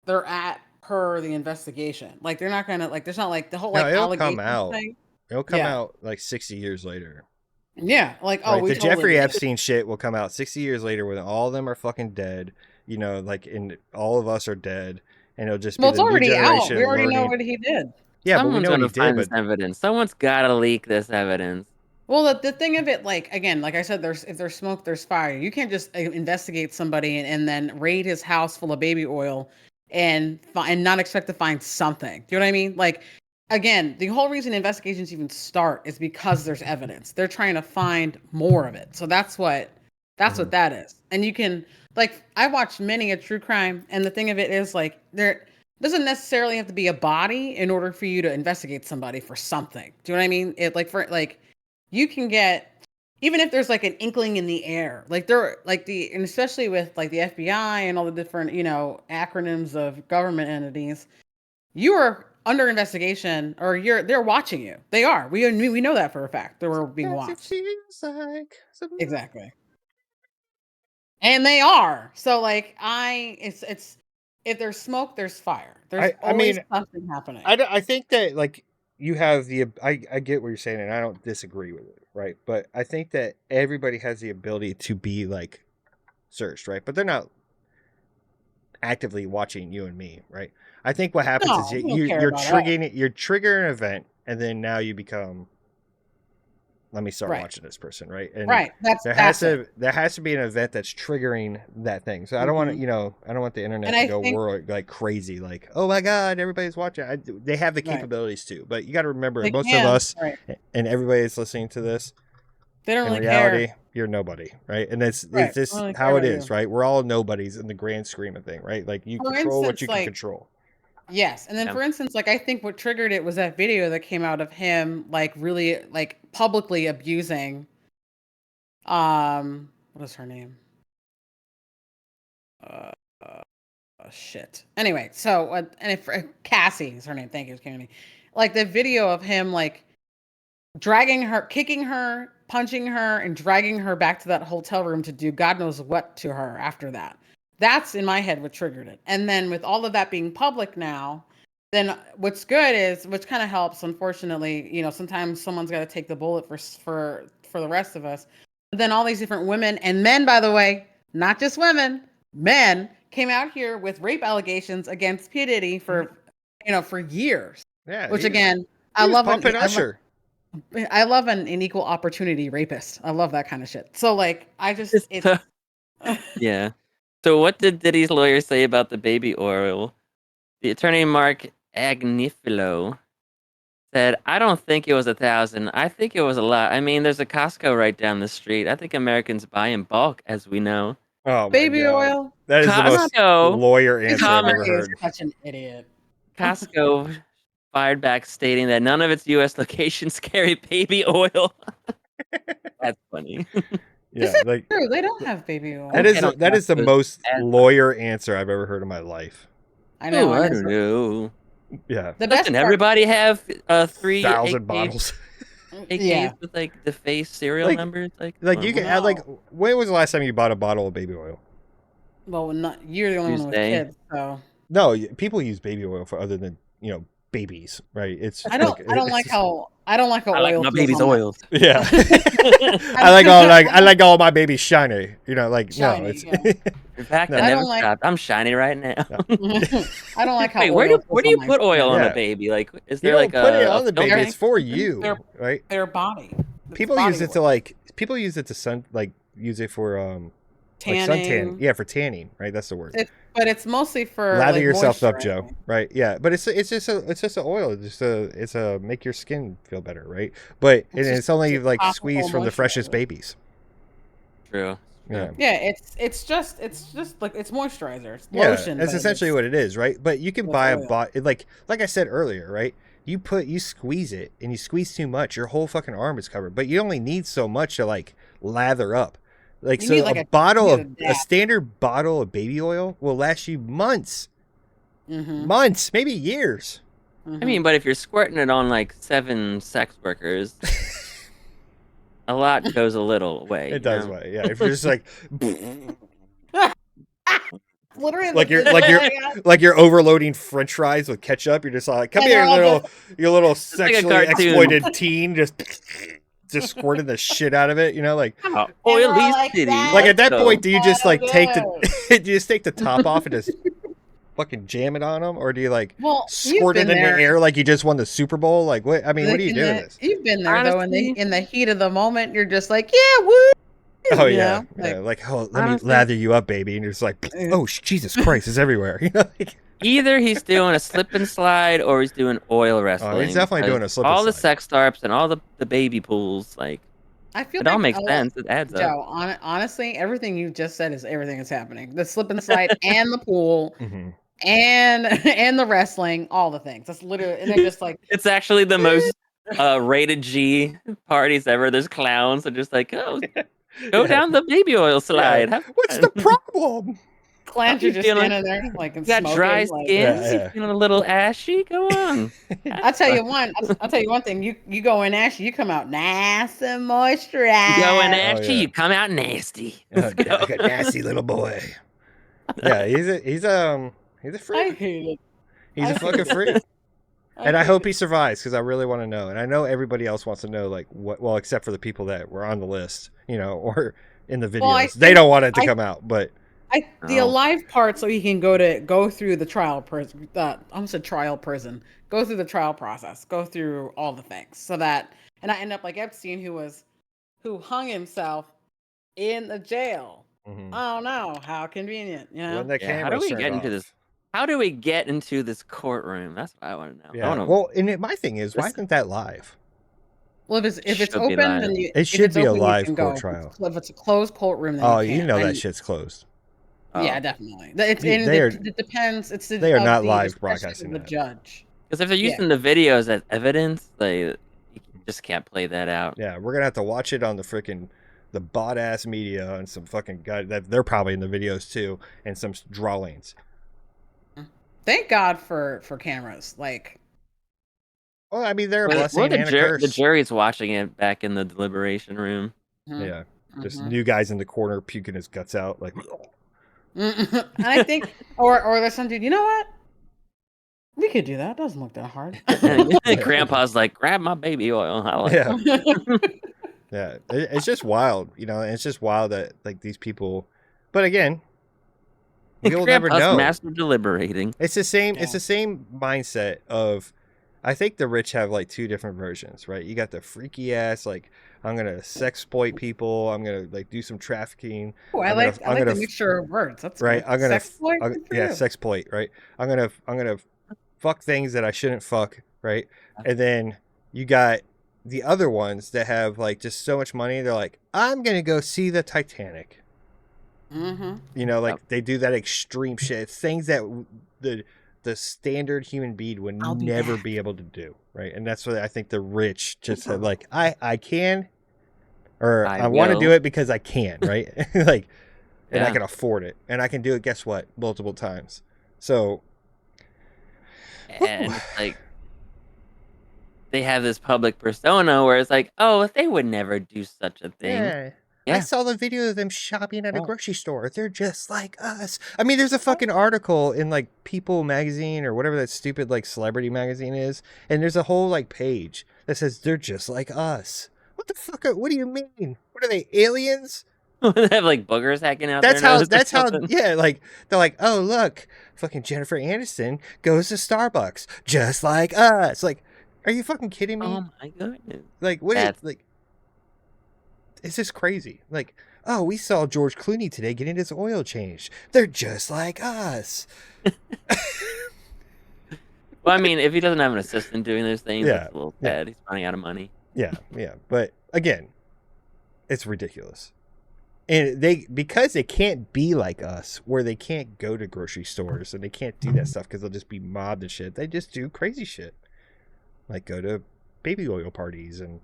they're at per the investigation. Like they're not gonna like there's not like the whole like No, it'll allegation come out. thing. It'll come Yeah. out like 60 years later. Yeah, like Right? we The totally Jeffrey did. Epstein shit will come out 60 years later when all of them are fucking dead. Like, and all of us are dead, and it'll just be Well, it's the new already out. generation We already know learning. what he did. Yeah, but we Someone's know what gonna he find did. this But evidence. Someone's gotta leak this evidence. Well, the thing of it, like again, like I said, if there's smoke, there's fire. You can't just investigate somebody and then raid his house full of baby oil and not expect to find something. Do you know what I mean? Like again, the whole reason investigations even start is because there's evidence. They're trying to find more of it. So that's what That's what that is. And you can, like, I watched many a true crime, and the thing of it is, like, there doesn't necessarily have to be a body in order for you to investigate somebody for something. Do you know what I mean? You can get, even if there's like an inkling in the air, like and especially with like the FBI and all the different, acronyms of government entities, you are under investigation, or they're watching you. They are. We know that for a fact. That we're being watched. Exactly. And they are. So like it's if there's smoke, there's fire. There's always something happening. I think that like you have I get what you're saying, and I don't disagree with it, right? But I think that everybody has the ability to be like searched, right? But they're not actively watching you and me, right? I think what happens is you're triggering an event, and then now you become, let me start watching this person, right? And there has to be an event that's triggering that thing. So I don't want to, I don't want the internet to go world like crazy, like, oh my god, everybody's watching. They have the capabilities too, but you got to remember, most of us and everybody that's listening to this, they don't really reality, care. You're nobody, right? And it's just really how it is, right? We're all nobodies in the grand scheme of thing, right? Like you control what you can control. Yes. And then for instance, like I think what triggered it was that video that came out of him like really like publicly abusing what is her name? Shit. Anyway, so and if Cassie is her name, thank you, Kennedy. Like the video of him like dragging her, kicking her, punching her, and dragging her back to that hotel room to do God knows what to her after that. That's in my head what triggered it. And then with all of that being public now, then what's good is, which kind of helps, unfortunately, sometimes someone's got to take the bullet for the rest of us. But then all these different women and men, by the way, not just women, men came out here with rape allegations against P. Diddy for years. Yeah. Which again, I love an equal opportunity rapist. I love that kind of shit. So like, yeah. So what did Diddy's lawyer say about the baby oil? The attorney Mark Agnifilo said, I don't think it was 1,000. I think it was a lot. I mean, there's a Costco right down the street. I think Americans buy in bulk, as we know. Oh, baby oil? That is the most lawyer answer I've ever heard. Such an idiot. Costco fired back stating that none of its U.S. locations carry baby oil. That's funny. Yeah, like true. They don't have baby oil. That is the most lawyer answer I've ever heard in my life. I know. I don't know. Yeah. Doesn't everybody have 3,000 bottles? AKs with like the face serial numbers, like you can add like. When was the last time you bought a bottle of baby oil? Well, you're the only one with kids, so. No, people use baby oil for other than babies, right? It's I don't like how oil. Like my baby's oils. Yeah. I like all my babies shiny. Shiny, In fact, I'm shiny right now. I don't like how. Wait, where do you put oil on a baby? Like, is there like put it on the baby? It's for you, right? Their body. People use it to use it for tanning. Like suntan. Yeah, for tanning, right? That's the word. But it's mostly for lather yourself up, Joe. Right? Yeah, but it's just an oil. It's a make your skin feel better, right? But it's only like squeezed from the freshest babies. True. Yeah. Yeah, it's just like it's moisturizer. It's lotion. That's essentially what it is, right? But you can buy like I said earlier, right? You squeeze it, and you squeeze too much, your whole fucking arm is covered. But you only need so much to like lather up. Like, so a standard bottle of baby oil will last you months. Mm-hmm. Months, maybe years. Mm-hmm. I mean, but if you're squirting it on like 7 sex workers, a lot goes a little way. It does way, yeah. If you're just like literally like you're overloading French fries with ketchup, you're just like, come here, you little sexually exploited teen, just squirting the shit out of it, oily city. Like at that point, do you just like take the top off and just fucking jam it on them, or do you squirt it in the air like you just won the Super Bowl? Like what? I mean, what are you doing? You've been there though, in the heat of the moment, you're just like, yeah, woo. Oh yeah, let me lather you up, baby, and you're just like, oh Jesus Christ, it's everywhere. Either he's doing a slip and slide or he's doing oil wrestling. Oh, he's definitely doing a slip and slide. All the sex tarps and all the baby pools, like I feel It all like makes sense. It adds up. Joe, honestly, everything you just said is everything that's happening. The slip and slide and the pool Mhm. and the wrestling, all the things. That's literally, and they're just like, It's actually the most rated G parties ever. There's clowns that are just like, oh, go Yeah. down the baby oil slide. Yeah. Have What's fun. the problem? clans you are just feeling? standing there like and You got dry smoking. Like, skin? Yeah, You yeah. feeling a little ashy? Go on. I'll tell you one thing. You go in ashy, you come out nice and moisturized. You go in Oh, ashy, yeah. you come out nasty. Oh, Let's go. like a nasty little boy. Yeah, he's a I freak. hate it. He's I a fucking hate it. freak. And I hate hope it. he survives because I really want to know. And I know everybody else wants to know, like, what, well, except for the people that were on the list, you know, or in the videos. Well, I They think- don't want it to I- come out, but the Oh. alive part, so he can go through the trial prison. I almost said trial prison. Go through the trial process. Go through all the things, so that, and I end up like Epstein, who hung himself in the jail. mhm. Oh no, how convenient, you know? When the Yeah, how do camera's we turned get into off. this? How do we get into this courtroom? That's what I want to know. I Yeah. wanna, Well, and my thing is, why This- isn't that live? Well, if it's Should be open, live. then It if should it's be a open, you live can court go. trial. If it's a closed courtroom, then Oh, you you can't. know that shit's closed. Yeah, Oh. definitely. It's You- and they are- it depends. It's they are not the live discretion broadcasting of the that. judge. Because if they're Yeah. using the videos as evidence, you just can't play that out. Yeah, we're gonna have to watch it on the bot ass media and some fucking guy that they're probably in the videos too, and some drawings. Thank God for cameras. Like, Well, I mean, they're a Well, blessing the and a curse. the jury's watching it back in the deliberation room. mhm, Yeah, just mhm. new guys in the corner puking his guts out, like. And I think, or there's some dude. You know what? We could do that. It doesn't look that hard. And Grandpa's like, grab my baby oil. I like Yeah, yeah. It's just wild, you know. And it's just wild that like these people, but again, we'll never Grandpa's know. master deliberating. It's the same. It's Yeah. the same mindset of. I think the rich have like two different versions, right? You got the freaky ass, like I'm gonna sexploit people. I'm gonna like do some trafficking. Ooh, I I'm like gonna- the mixture of words. That's Right. good. I'm gonna. Sexploit? Good for you. Sexploit. Right. I'm gonna fuck things that I shouldn't fuck. Right. And then you got the other ones that have like just so much money. They're like, I'm gonna go see the Titanic. Mm-hmm. You know, like Yep. they do that extreme shit. It's things that the standard human being would I'll be never back. be able to do, right? And that's what I think the rich just have like, I can, or I I want to do will. it because I can, right? Like, and I Yeah. can afford it, and I can do it. Guess what? Multiple times. So And it's like they have this public persona where it's like, oh, they would never do such a thing. I Yeah. saw the video of them shopping at a Oh. grocery store. They're just like us. I mean, there's a fucking article in like People magazine or whatever that stupid like celebrity magazine is, and there's a whole like page that says they're just like us. What the fuck? What do you mean? What are they, aliens? They have like boogers hacking out That's their how. nose or That's how. something. Yeah, like they're like, oh look, fucking Jennifer Aniston goes to Starbucks just like us. Like, are you fucking kidding me? Oh my goodness. Like, what is That's- like? It's just crazy. Like, oh, we saw George Clooney today getting his oil changed. They're just like us. Well, I mean, if he doesn't have an assistant doing those things, Yeah, it's a little yeah. bad. He's running out of money. Yeah, yeah. But again, it's ridiculous. And because they can't be like us, where they can't go to grocery stores and they can't do that stuff because they'll just be mobbed and shit. They just do crazy shit, like go to baby oil parties and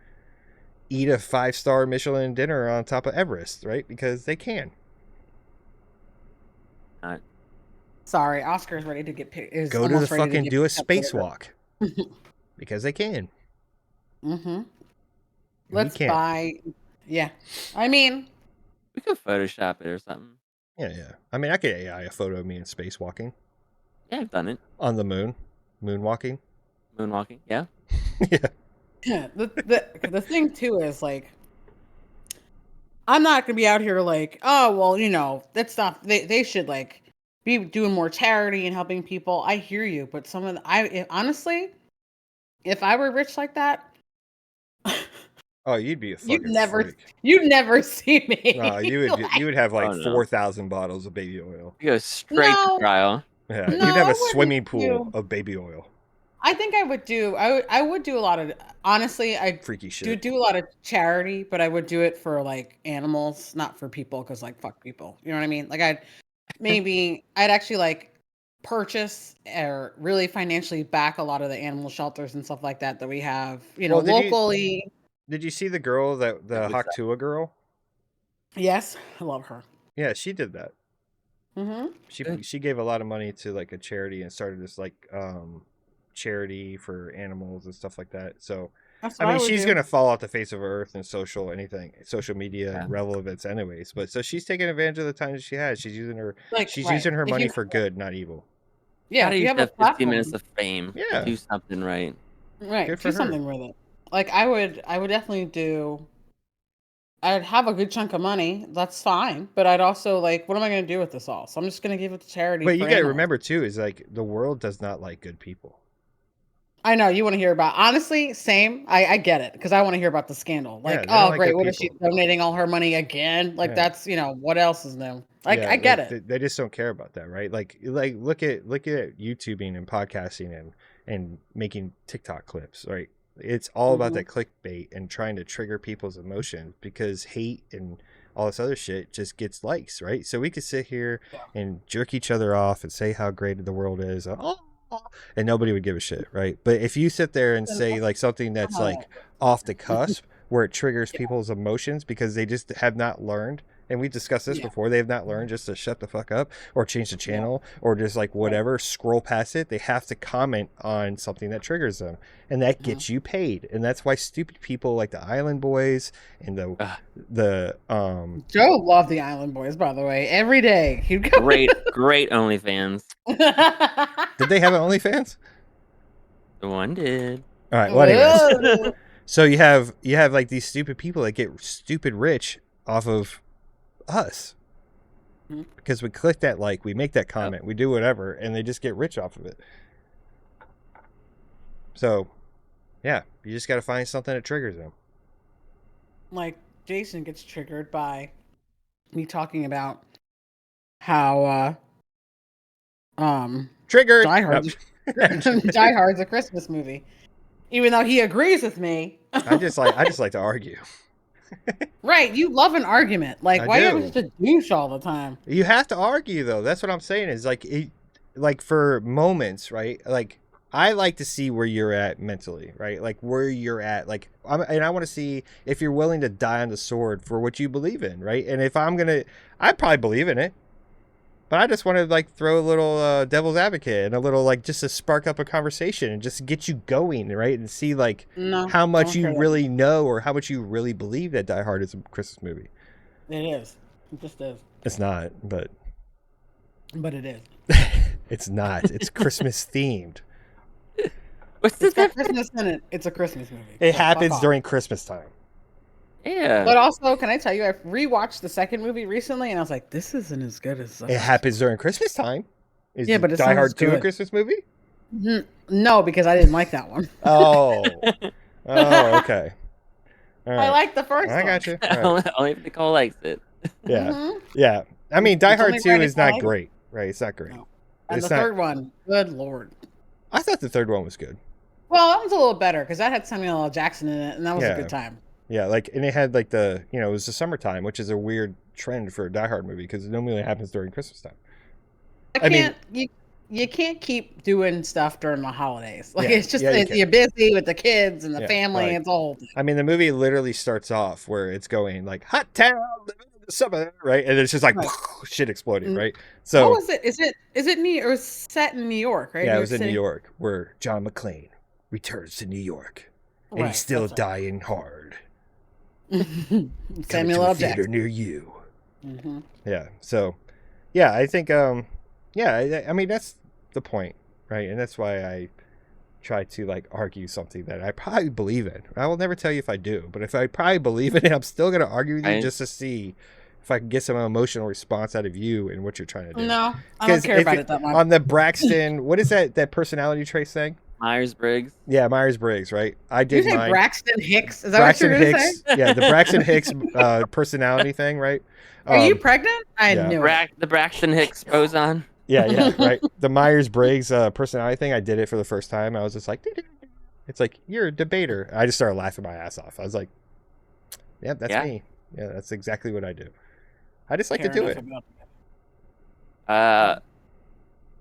eat a 5-star Michelin dinner on top of Everest, right? Because they can. Sorry, Oscar's ready to get picked. Go to the fucking do a spacewalk because they can. Mm-hmm. And we Let's can't. buy. Yeah, I mean, We could Photoshop it or something. Yeah, yeah. I mean, I could AI a photo of me in spacewalking Yeah, I've done it. on the moon, moonwalking. Moonwalking. Yeah. Yeah. the thing too is like, I'm not gonna be out here like, oh well, you know, that's not. They should like be doing more charity and helping people. I hear you, but some of honestly, if I were rich like that. Oh, you'd be a fucking freak. You'd never see me. No, you would have like Oh, no. 4,000 bottles of baby oil. You go straight No. to trial. Yeah, No, you'd have I a swimming wouldn't pool do- of baby oil. I think I would do. I would do a lot of. Honestly, I Freaky shit. do a lot of charity, but I would do it for like animals, not for people, because like fuck people. You know what I mean? Like I'd actually like purchase or really financially back a lot of the animal shelters and stuff like that we have. You know, Well, locally. Did you see the girl the was that? Haktua girl? Yes, I love her. Yeah, she did that. Mm-hmm. She gave a lot of money to like a charity and started this like charity for animals and stuff like that. So That's I what I mean, would she's do. gonna fall off the face of earth and social media Yeah. relevance anyways. But so she's taking advantage of the time that she has. She's using her Like, using her If money you, for good, not evil. yeah, Gotta if you use have a that 15 minutes platform, of fame. Yeah. To do something right. right, Good do for her. something with it. Like I would definitely do. I'd have a good chunk of money. That's fine, but I'd also like, what am I going to do with this all? So I'm just going to give it to charity. But for you got to animals. remember too is like the world does not like good people. I know you want to hear about. Honestly, same. I get it because I want to hear about the scandal. Like, they don't like great, good what is she people. donating all her money again? Like Yeah. that's what else is new? Like Yeah, I get like, it. They just don't care about that, right? Like look at YouTubing and podcasting and making TikTok clips, right? It's all about that clickbait and trying to trigger people's emotions because hate and all this other shit just gets likes, right? So we could sit here and jerk each other off and say how great the world is, and nobody would give a shit, right? But if you sit there and say like something that's like off the cusp where it triggers people's emotions because they just have not learned, and we discussed this before, they have not learned just to shut the fuck up or change the channel or just like whatever, scroll past it. They have to comment on something that triggers them, and that gets you paid. And that's why stupid people like the Island Boys and the Joe loved the Island Boys, by the way. Every day he'd go. Great OnlyFans. did they have an OnlyFans? The one did. All right. Well, anyways, Whoa. so you have like these stupid people that get stupid rich off of us because we click that like, we make that comment, we do whatever, and they just get rich off of it. So yeah, you just got to find something that triggers them. Like Jason gets triggered by me talking about how Triggered. Die Hard. Die Hard's a Christmas movie, even though he agrees with me. I just like to argue. Right, you love an argument. Like, I why do. are you just a douche all the time? You have to argue though. That's what I'm saying is like like for moments, right? Like I like to see where you're at mentally, right? Like where you're at. Like and I want to see if you're willing to die on the sword for what you believe in, right? And if I'd probably believe in it. But I just want to like throw a little devil's advocate and a little like just to spark up a conversation and just get you going, right? And see like how much you really know or how much you really believe that Die Hard is a Christmas movie. It is. It just is. It's not, but it is. it's not. It's Christmas themed. What's the It's got difference? Christmas in it. It's a Christmas movie. It So happens fuck off. during Christmas time. Yeah. But also, can I tell you, I rewatched the second movie recently, and I was like, "This isn't as good as." It happens during Christmas time. Is Yeah, but it's Die not Hard as 2 a good. Christmas movie? No, because I didn't like that one. Oh. Oh, okay. All right. I like the first. I one. got you. All right. Only if Nicole likes it. Yeah. Mhm. Yeah. I mean, Die It's Hard only 2 right is if I not like it. great, right? It's not great. No. And It's the not. third one, good lord. I thought the third one was good. Well, that was a little better because that had Samuel L. Jackson in it, and that was Yeah. a good time. Yeah, like, and it had like it was the summertime, which is a weird trend for a Die Hard movie because it normally happens during Christmas time. I mean- You can't keep doing stuff during the holidays. Like Yeah, it's just yeah, you can. you're busy with the kids and the Yeah, family. like- It's a whole thing. I mean, the movie literally starts off where it's going like hot town, living in the summer, right? And it's just like Right. shit exploding, Mm. right? What So was it? Is it New? It was set in New York, right? yeah, it was in City? New York where John McClane returns to New York, and Right, he's still that's right. dying hard. Coming Samuel to a L. theater Jackson. near you. Mm-hmm. Yeah. So, yeah, I think, yeah, I mean, that's the point, right? And that's why I try to like argue something that I probably believe in. I will never tell you if I do, but if I probably believe in it, I'm still going to argue with you Right. just to see if I can get some emotional response out of you and what you're trying to do. No, I don't care about it that much. On the Braxton, what is that personality trace thing? Myers-Briggs. Yeah, Myers-Briggs, right? I Did you did say mine. Braxton Hicks? Is that Braxton what you're gonna Hicks. say? Yeah, the Braxton Hicks personality thing, right? Are you pregnant? I yeah. knew it. The Braxton Hicks boson. Yeah, right. The Myers-Briggs personality thing, I did it for the first time. I was just like, it's like, you're a debater. I just started laughing my ass off. I was like, yeah, that's me. Yeah, that's exactly what I do. I just like to do it.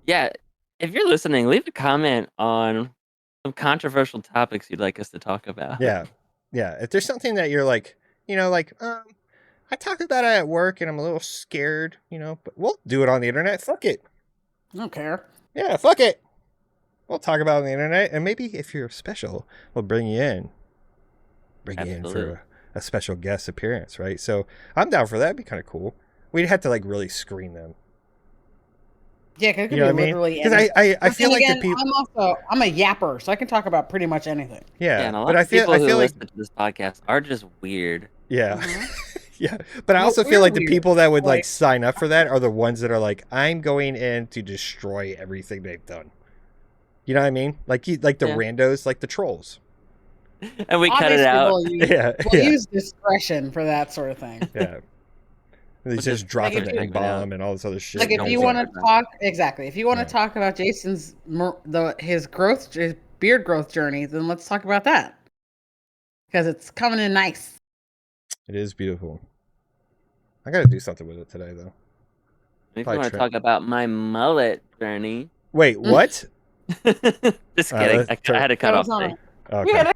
Yeah, if you're listening, leave a comment on some controversial topics you'd like us to talk about. Yeah. If there's something that you're like, I talk about it at work and I'm a little scared, but we'll do it on the internet. Fuck it. I don't care. Yeah, fuck it. We'll talk about it on the internet, and maybe if you're special, we'll bring you in. Bring you in for a special guest appearance, right? So I'm down for that. It'd be kind of cool. We'd have to like really screen them. Yeah, because it could be literally because I feel like the people. I'm a yapper, so I can talk about pretty much anything. Yeah, and a lot of people who listen to this podcast are just weird. Yeah. Yeah, but I also feel like the people that would like sign up for that are the ones that are like, I'm going in to destroy everything they've done. You know what I mean? Like the randos, like the trolls. And we cut it out. We'll use discretion for that sort of thing. Yeah. They just drop an egg bomb and all this other shit. Like if you want to talk, if you want to talk about Jason's his beard growth journey, then let's talk about that. Because it's coming in nice. It is beautiful. I got to do something with it today, though. If you want to talk about my mullet journey. Wait, what? Just kidding. I had to cut off there. Okay.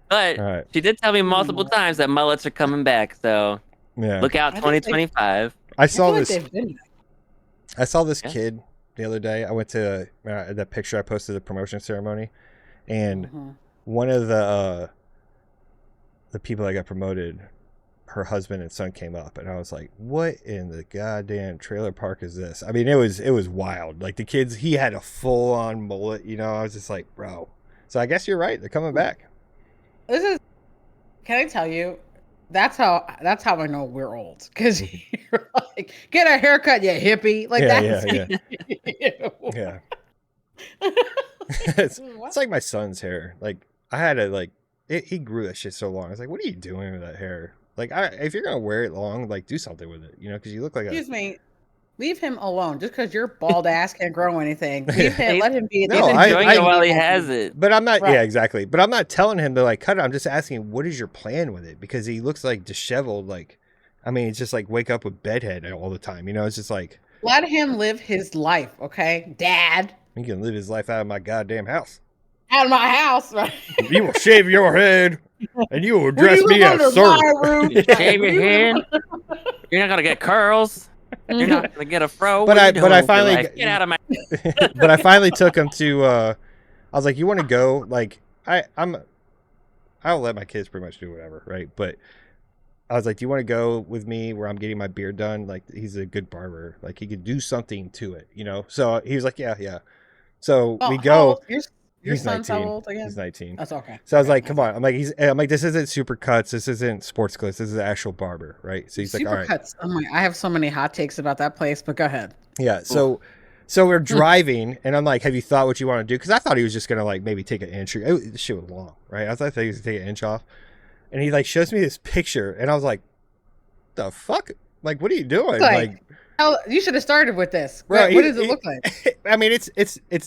But she did tell me multiple times that mullets are coming back, so look out 2025. I saw this kid the other day. I went to that picture I posted the promotion ceremony, and one of the people that got promoted, her husband and son came up, and I was like, what in the goddamn trailer park is this? I mean, it was wild. Like the kids, he had a full on mullet, I was just like, bro. So I guess you're right, they're coming back. Can I tell you, that's how I know we're old, because you're like, get a haircut, you hippie. Like yeah. It's like my son's hair. Like I had to he grew that shit so long. I was like, what are you doing with that hair? Like, if you're gonna wear it long, like do something with it, because you look like Excuse me, leave him alone. Just because your bald ass can't grow anything, leave him. Let him be. No, I'm enjoying it while he has it. But I'm not. Right. Yeah, exactly. But I'm not telling him to like cut it. I'm just asking, what is your plan with it? Because he looks like disheveled. Like, I mean, it's just like wake up with bedhead all the time. It's just like let him live his life, okay, Dad. He can live his life out of my goddamn house. Out of my house, right? You will shave your head, and you will dress me as sir. Shave your head. You're not gonna get curls. You're not gonna get a fro. But I finally get out of my. But I finally took him to. I was like, "You want to go?" Like I'll let my kids pretty much do whatever, right? But I was like, "Do you want to go with me where I'm getting my beard done?" Like he's a good barber. Like he could do something to it, So he was like, "Yeah." So we go. Your son's 19. How old again? He's 19. That's okay. So I was like, come on. I'm like, this isn't super cuts. This isn't sports clips. This is an actual barber, right? So he's super like, all right. Cuts. Oh my, I have so many hot takes about that place, but go ahead. Yeah. So we're driving, and I'm like, have you thought what you want to do? Because I thought he was just gonna like maybe take an inch. This shit was long, right? I thought he was gonna take an inch off, and he like shows me this picture, and I was like, the fuck? Like, what are you doing? Like you should have started with this. Right, what does it look like? I mean, it's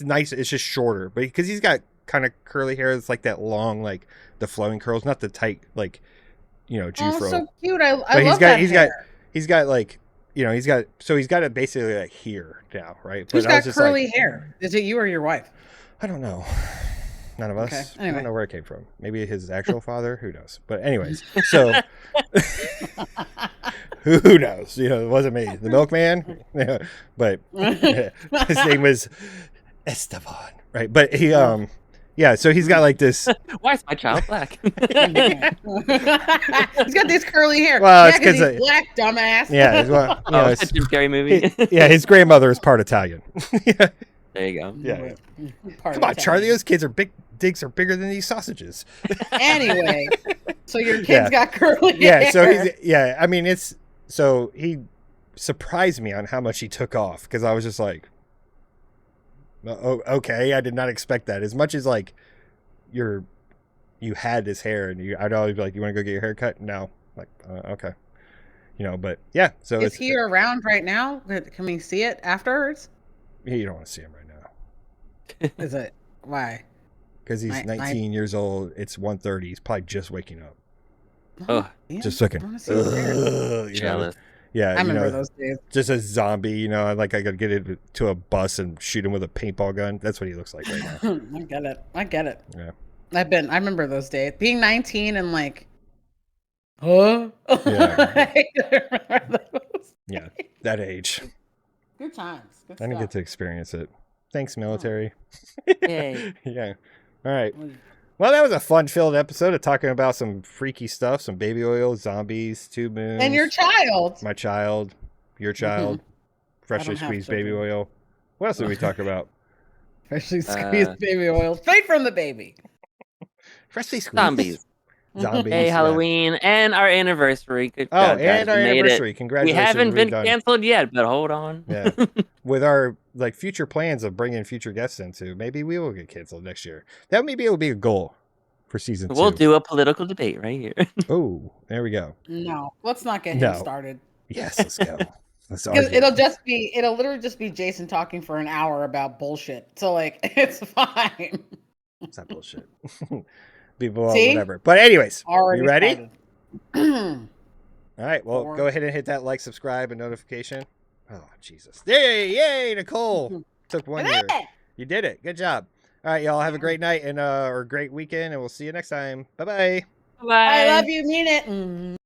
nice. It's just shorter, but because he's got kind of curly hair, it's like that long, like the flowing curls, not the tight, like Jufro. Oh, so cute! I love that. He's got like he's got it basically like here now, right? Who's got curly hair? Is it you or your wife? I don't know. None of us. Okay. Anyway. I don't know where it came from. Maybe his actual father. Who knows? But anyways, so who knows? It wasn't me. The milkman. But his name was Esteban, right? But he so he's got like this. Why is my child black? He's got this curly hair. Well, it's because he's black, dumbass. Yeah, it's a Jim Carrey movie. His grandmother is part Italian. There you go. Yeah. Come on, Charlie. Those kids are big. Dicks are bigger than these sausages. Anyway, so your kid's got curly hair. Yeah. So I mean, so he surprised me on how much he took off, because I was just like, oh, okay, I did not expect that. As much as like you had this hair, and I'd always be like, you want to go get your hair cut? No. Like, okay. you know, but yeah. So Is he around right now? Can we see it afterwards? you don't want to see him right now Is it why? because he's 19 years old. It's 1:30. He's probably just waking up. Oh, Yeah, Just looking. I wanna see it there. jealous. Yeah, I remember those days. Just a zombie, you know. Like I could get into a bus and shoot him with a paintball gun. That's what he looks like right now. I get it. Yeah. I remember those days. Being 19 and like, huh? Yeah. I remember those Yeah, days. that age. Good times. Good I didn't get stuff. to experience it. Thanks, military. Yay. Yeah. All right. Well, that was a fun-filled episode of talking about some freaky stuff, some baby oil, zombies, 2 moons. And your child. My child, your child, freshly have squeezed baby children. oil. What else did we talk about? Freshly squeezed baby oil. Straight from the baby. Freshly squeezed. Zombies. Zombies. Hey, yeah. Halloween and our anniversary. Good Oh, job, guys. and our We made it. anniversary. We Congratulations. haven't been redone. canceled yet, but hold on. Yeah. With our like future plans of bringing future guests into, maybe we will get canceled next year. That maybe it will be a goal for season 2. We'll do a political debate right here. Oh, there we go. No, let's not get No. him started. Yes, let's go. Let's Because argue. it'll literally just be Jason talking for an hour about bullshit. So like, it's fine. It's not bullshit. People, See? whatever. But anyways, Already you ready? started. All right. Well, Four. go ahead and hit that like, subscribe, and notification. Oh, Jesus. Yay, Nicole. Took 1 year. You did it. Good job. All right, y'all. Have a great night and or a great weekend, and we'll see you next time. Bye-bye. Bye. I love you. Mean it.